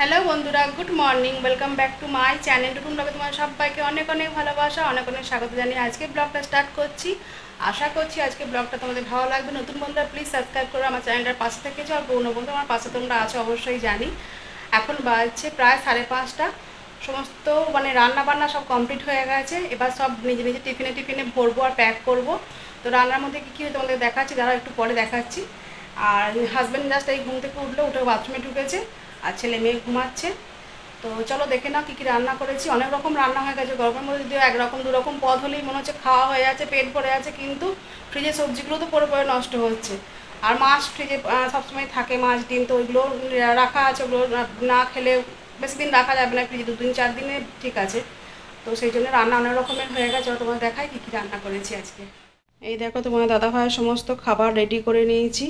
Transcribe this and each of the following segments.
Hello বন্ধুরা, good morning. Welcome back to my channel Tukun ব্লগে তোমার সবাইকে অনেক অনেক ভালোবাসা, অনেক অনেক স্বাগত জানিয়ে আজকে ব্লগটা স্টার্ট করছি। আশা করছি আজকে ব্লগটা তোমাদের ভালো লাগবে। নতুন বন্ধুরা প্লিজ সাবস্ক্রাইব করো, আমার চ্যানেলটার পাশে থেকেছো। আর পুরনো বন্ধু আমার পাশে তোমরা আছো অবশ্যই জানি। এখন বাজছে প্রায় 5:30। সমস্ত রান্না বান্না সব কমপ্লিট হয়ে গেছে। এবার সব নিজে নিজে টিফিনে ভরবো আর প্যাক করব। তো রান্নার মধ্যে কী কী তোমাদের দেখাচ্ছি, যারা একটু পরে দেখাচ্ছি। আর হাজব্যান্ড জাস্ট এই ঘুম থেকে উঠে বাথরুমে ঢুকেছে, আর ছেলে মেয়ে ঘুমাচ্ছে। তো চলো দেখে নাও কী কী রান্না করেছি। অনেক রকম রান্না হয়ে গেছে। গরমের মধ্যে যদিও একরকম দুরকম পদ হলেই মনে হচ্ছে খাওয়া হয়ে যাচ্ছে, পেট ভরে আছে, কিন্তু ফ্রিজের সবজিগুলো তো পরে পরে নষ্ট হচ্ছে। আর মাছ ফ্রিজে সবসময় থাকে, মাছ ডিম, তো ওইগুলো রাখা আছে। ওগুলো না খেলে বেশি দিন রাখা যাবে না ফ্রিজে, 2-3-4 দিনে ঠিক আছে। তো সেই জন্য রান্না অনেক রকমের হয়ে গেছে। তোমার দেখাই কী কী রান্না করেছি আজকে। এই দেখো, তোমার দাদা ভাইয়ের সমস্ত খাবার রেডি করে নিয়েছি।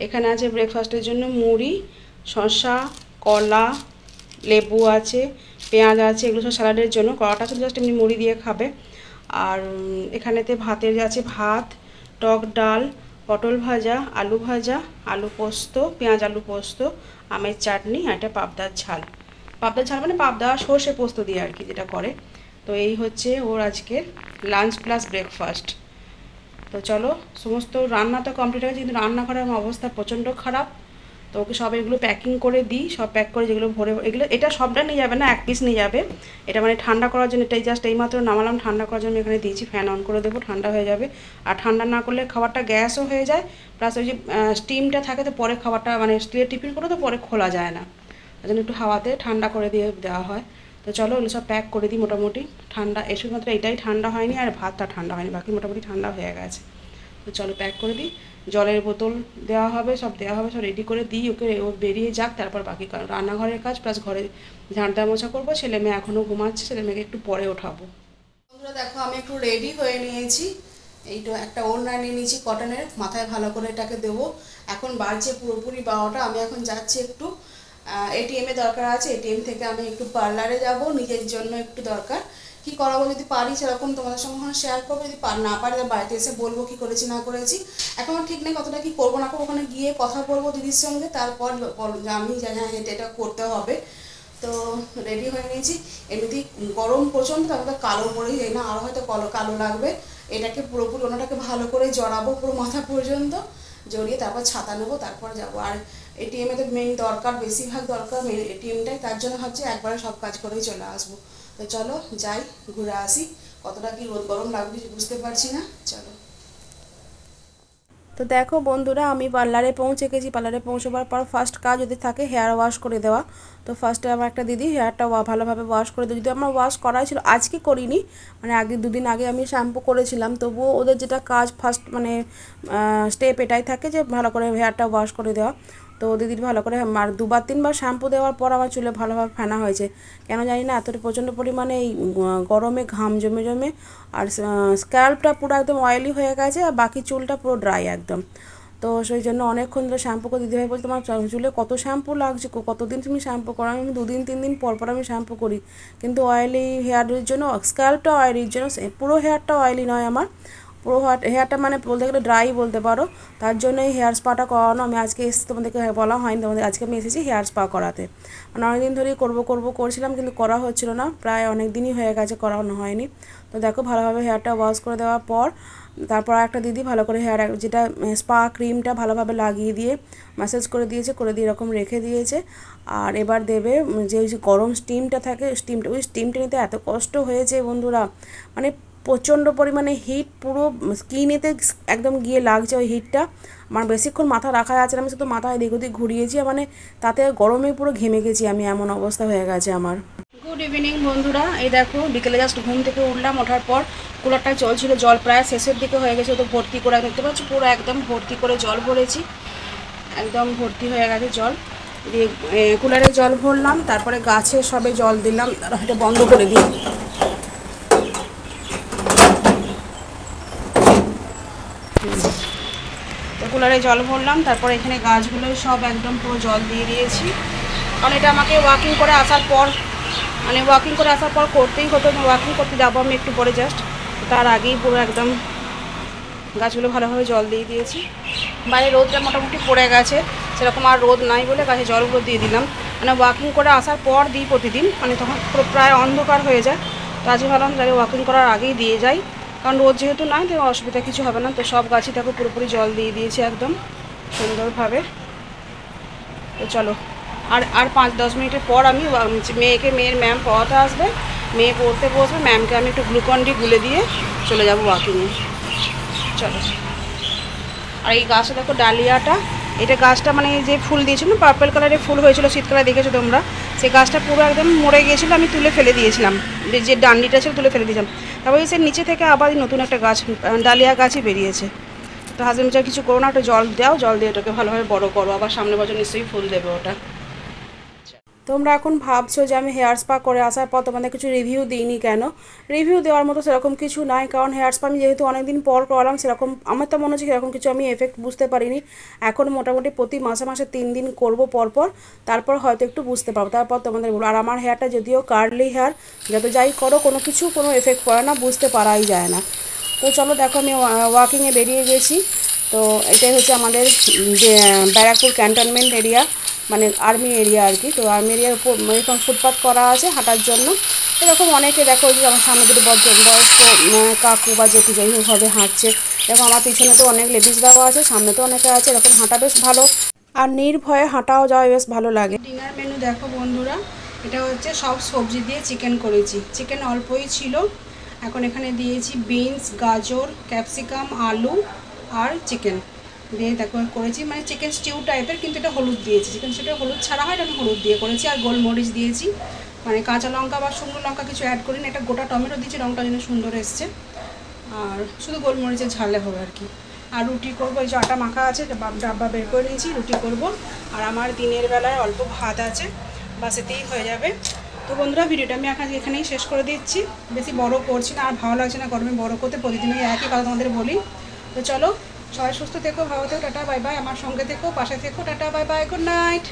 এখানে আছে ব্রেকফাস্টের জন্য মুড়ি, শসা, কলা, লেবু আছে, পেঁয়াজ আছে, এগুলো সব স্যালাডের জন্য। কলাটা শুধু জাস্ট এমনি মুড়ি দিয়ে খাবে। আর এখানেতে ভাতের আছে ভাত, টক ডাল, পটল ভাজা, আলু ভাজা, আলু পোস্ত, পেঁয়াজ আলু পোস্ত, আমের চাটনি, আর একটা পাবদার ঝাল। পাবদার ঝাল মানে পাবদা সর্ষে পোস্ত দিয়ে আর কি, যেটা করে। তো এই হচ্ছে ওর আজকের লাঞ্চ প্লাস ব্রেকফাস্ট। তো চলো, সমস্ত রান্না তো কমপ্লিট হয়ে গেছে, কিন্তু রান্নাঘরের আমার অবস্থা প্রচণ্ড খারাপ। তো ওকে সব এগুলো প্যাকিং করে দিই, সব প্যাক করে যেগুলো ভরে, এগুলো এটা সবটা নিয়ে যাবে না, 1 পিস নিয়ে যাবে। এটা ঠান্ডা করার জন্য, এটাই জাস্ট এইমাত্র নামালাম, ঠান্ডা করার জন্য এখানে দিয়েছি। ফ্যান অন করে দেবো, ঠান্ডা হয়ে যাবে। আর ঠান্ডা না করলে খাবারটা গ্যাসও হয়ে যায়, প্লাস ওই যে স্টিমটা থাকে, তো পরে খাবারটা স্টিলের টিফিন করে তো পরে খোলা যায় না, ওই জন্য একটু হাওয়াতে ঠান্ডা করে দিয়ে দেওয়া হয়। তো চলো ওগুলো সব প্যাক করে দিই মোটামুটি। ঠান্ডা শুধুমাত্র এটাই ঠান্ডা হয়নি, আর ভাতটা ঠান্ডা হয়নি, বাকি মোটামুটি ঠান্ডা হয়ে গেছে। তো চলো প্যাক করে দিই। জলের বোতল দেওয়া হবে, সব দেওয়া হবে, সব রেডি করে দিই ওকে। ও বেরিয়ে যাক, তারপর বাকি রান্নাঘরের কাজ প্লাস ঘরে ঝাঁটা মোছা করবো। ছেলে মেয়ে এখনও ঘুমাচ্ছে, ছেলে মেয়েকে একটু পরে ওঠাবো। বন্ধুরা দেখো, আমি একটু রেডি হয়ে নিয়েছি। এইটা একটা ওড়না নিয়ে নিয়েছি কটনের, মাথায় ভালো করে এটাকে দেবো। এখন বাজছে পুরোপুরি 12টা। আমি এখন যাচ্ছি একটু এটিএমে দরকার আছে। এটিএম থেকে আমি একটু পার্লারে যাব, নিজের জন্য একটু দরকার। কি করাবো, যদি পারি সেরকম তোমাদের সঙ্গে ওখানে শেয়ার করবো, যদি না পারি তাহলে বাড়িতে এসে বলবো কি করেছি না করেছি। এখন ঠিক নেই কতটা কি করবো না করবো, ওখানে গিয়ে কথা বলবো দিদির সঙ্গে, তারপর আমি জানি হ্যাঁ এটা করতে হবে। তো রেডি হয়ে নিয়েছি। এমনিতেই গরম প্রচণ্ড, তারপরে কালো পরেই যাই না, আরও হয়তো কালো লাগবে। এটাকে পুরোপুরি ওনাটাকে ভালো করে জড়াবো পুরো মাথা পর্যন্ত, জড়িয়ে তারপর ছাতা নেবো, তারপর যাবো। আর এটিএমে তো মেন দরকার, বেশিরভাগ দরকার মেন এটিএমটাই, তার জন্য ভাবছি একবারে সব কাজ করেই চলে আসবো। তো চলো যাই, ঘুরে আসি। কতটা কি রোদ গরম লাগবে বুঝতে পারছি না, চলো। তো দেখো বন্ধুরা, আমি পার্লারে পৌঁছে গেছি। পার্লারে পৌঁছবার পর ফার্স্ট কাজ যদি থাকে হেয়ার ওয়াশ করে দেওয়া। তো ফার্স্টে আমার একটা দিদি হেয়ারটা ভালোভাবে ওয়াশ করে দেয়। যদি আমার ওয়াশ করাই ছিল, আজকে করিনি, আগে 2 দিন আগে আমি শ্যাম্পু করেছিলাম। তবুও ওদের যেটা কাজ ফার্স্ট স্টেপ এটাই থাকে যে ভালো করে হেয়ারটা ওয়াশ করে দেওয়া। তো দিদির ভালো করে আর 2-3বার শ্যাম্পু দেওয়ার পর আমার চুলে ভালোভাবে ফেনা হয়েছে। কেন জানি না, এতটা প্রচণ্ড পরিমাণে এই গরমে ঘাম জমে জমে, আর স্ক্যাল্পটা পুরো একদম অয়েলি হয়ে গেছে, আর বাকি চুলটা পুরো ড্রাই একদম। তো সেই জন্য অনেকক্ষণ ধরে শ্যাম্পু করে দিদিভাই বলছে, তোমার চুলে কত শ্যাম্পু লাগছে, কতদিন তুমি শ্যাম্পু করো? আমি 2-3 দিন পর পর আমি শ্যাম্পু করি, কিন্তু অয়েলি হেয়ারের জন্য, স্ক্যাল্পটা অয়েলির জন্য, পুরো হেয়ারটা অয়েলি নয় আমার, পুরো হেয়ারটা বলতে গেলে ড্রাই বলতে পারো। তার জন্য এই হেয়ার স্পাটা করানো। আমি আজকে এসে তোমাদেরকে বলা হয়নি, তোমাদের আজকে আমি এসেছি হেয়ার স্পা করাতে। অনেকদিন ধরেই করবো করছিলাম, কিন্তু করা হচ্ছিল না, প্রায় অনেক দিনই হয়ে গেছে করানো হয়নি। তো দেখো ভালোভাবে হেয়ারটা ওয়াশ করে দেওয়ার পর তারপর একটা দিদি ভালো করে হেয়ার যেটা স্পা ক্রিমটা ভালোভাবে লাগিয়ে দিয়ে ম্যাসাজ করে দিয়েছে, করে দিয়ে এরকম রেখে দিয়েছে। আর এবার দেবে যে ওই যে গরম স্টিমটা থাকে, ওই স্টিমটা নিতে এত কষ্ট হয়েছে বন্ধুরা, প্রচণ্ড পরিমাণে হিট, পুরো স্কিনেতে একদম গিয়ে লাগছে ওই হিটটা। বেশিক্ষণ মাথা রাখা যাচ্ছে না, আমি শুধু মাথা এদিক ওদিক ঘুরিয়েছি, তাতে গরমে পুরো ঘেমে গেছি আমি, এমন অবস্থা হয়ে গেছে আমার। গুড ইভিনিং বন্ধুরা, এই দেখো বিকেলে জাস্ট ঘুম থেকে উঠলাম। ওঠার পর কুলারটা চলছিল, জল প্রায় শেষের দিকে হয়ে গেছে, তো ভর্তি করে দেখতে পাচ্ছি পুরো একদম ভর্তি করে জল ভরেছি, একদম ভর্তি হয়ে গেছে জল দিয়ে। কুলারে জল ভরলাম, তারপরে গাছে সবে জল দিলাম, তারা এটা বন্ধ করে দিই। তো কুলারে জল ভরলাম, তারপর এখানে গাছগুলো সব একদম পুরো জল দিয়ে দিয়েছি। কারণ এটা আমাকে ওয়াকিং করে আসার পর করতেই হতো। ওয়াকিং করতে যাবো আমি একটু পরে, জাস্ট তার আগেই পুরো একদম গাছগুলো ভালোভাবে জল দিয়ে দিয়েছি। বাইরে রোদটা মোটামুটি পড়ে গেছে, সেরকম আর রোদ নাই বলে গাছে জলগুলো দিয়ে দিলাম। মানে ওয়াকিং করে আসার পর দিই প্রতিদিন, মানে তখন পুরো প্রায় অন্ধকার হয়ে যায়। তো আজকে ভাবলাম তাহলে ওয়াকিং করার আগেই দিয়ে যাই, কারণ রোদ যেহেতু নয় তো অসুবিধা কিছু হবে না। তো সব গাছই দেখো পুরোপুরি জল দিয়ে দিয়েছি একদম সুন্দরভাবে। তো চলো আর 5-10 মিনিটের পর আমি মেয়ের ম্যাম পড়াতে আসবে, মেয়ে পড়তে বসবে, ম্যামকে আমি একটু গ্লুকন ডি গুলে দিয়ে চলে যাব ওয়াকিংয়ে। চলো। আর এই গাছটা দেখো ডালিয়াটা, এটা গাছটা মানে যে ফুল দিয়েছিল না পার্পল কালারের ফুল হয়েছিল শীতকালে, দেখেছো তোমরা, সেই গাছটা পুরো একদম মরে গিয়েছিলো, আমি তুলে ফেলে দিয়েছিলাম, যে ডান্ডিটা ছিল তুলে ফেলে দিয়েছিলাম। তারপরে সে নিচে থেকে আবার নতুন একটা গাছ ডালিয়া গাছই বেরিয়েছে। তো হাজবেন্ড কিছু করো না, ওটা জল দাও, জল দিয়ে ওটাকে ভালোভাবে বড় করো, আবার সামনে বছর নিশ্চয়ই ফুল দেবে ওটা। তোমরা এখন ভাবছো যে আমি হেয়ার স্পা করে আসার পর তোমাদের কিছু রিভিউ দিইনি কেন। রিভিউ দেওয়ার মতো সেরকম কিছু নাই, কারণ হেয়ার স্পা আমি যেহেতু অনেকদিন পর করালাম, সেরকম আমার তো মনে হচ্ছে সেরকম কিছু আমি এফেক্ট বুঝতে পারিনি। এখন মোটামুটি প্রতি মাসে মাসে 3 দিন করবো পরপর, তারপর হয়তো একটু বুঝতে পারবো, তারপর তোমাদের বলবো। আর আমার হেয়ারটা যদিও কার্লি হেয়ার, যত যাই করো কোনো এফেক্ট পড়ে না, বুঝতে পারাই যায় না। তো চলো দেখো আমি ওয়াকিংয়ে বেরিয়ে গেছি। তো এটাই হচ্ছে আমাদের ব্যারাকপুর ক্যান্টনমেন্ট এরিয়া, মানে আর্মি এরিয়া আর কি। তো আর্মি এরিয়ার উপর এরকম ফুটপাথ করা আছে হাঁটার জন্য। এরকম অনেকে দেখো যে আমার সামনে দুটো বয়স্ক কাকু বা যেটু যাই হোক হবে হাঁটছে, এবং আমার পিছনে তো অনেক লেডিস দেওয়া আছে, সামনে তো অনেকে আছে, এরকম হাঁটা বেশ ভালো, আর নির্ভয়ে হাঁটাও যাওয়া বেশ ভালো লাগে। ডিনার মেনু দেখো বন্ধুরা, এটা হচ্ছে সব সবজি দিয়ে চিকেন করেছি, চিকেন অল্পই ছিল। এখন এখানে দিয়েছি বিনস, গাজর, ক্যাপসিকাম, আলু আর চিকেন দিয়ে দেখো করেছি, মানে চিকেন স্টিউ টাইপের, কিন্তু এটা হলুদ দিয়েছি, চিকেন স্টিউটা হলুদ ছাড়া হয়, এটা আমি হলুদ দিয়ে করেছি। আর গোলমরিচ দিয়েছি, মানে কাঁচা লঙ্কা বা শুকনো লঙ্কা কিছু অ্যাড করিনি, এটা গোটা টমেটো দিয়েছি, রঙটা যেন সুন্দর এসছে, আর শুধু গোলমরিচের ঝালে হবে আর কি। আর রুটি করবো, এই যে আটা মাখা আছে, ডাব্বা বের করে নিয়েছি, রুটি করব। আর আমার দিনের বেলায় অল্প ভাত আছে, বাস এতেই হয়ে যাবে। তো বন্ধুরা ভিডিওটা আমি এখানেই শেষ করে দিচ্ছি, বেশি বড় করছি না, আর ভালো লাগছে না গরমে বড় করতে, প্রতিদিনই একই কথা তোমাদের বলি। তো চলো সবাই সুস্থ থেকো, ভালো থেকো, টাটা বাই বাই, আমার সঙ্গে থেকো, পাশে থেকো, tata bye bye, good night.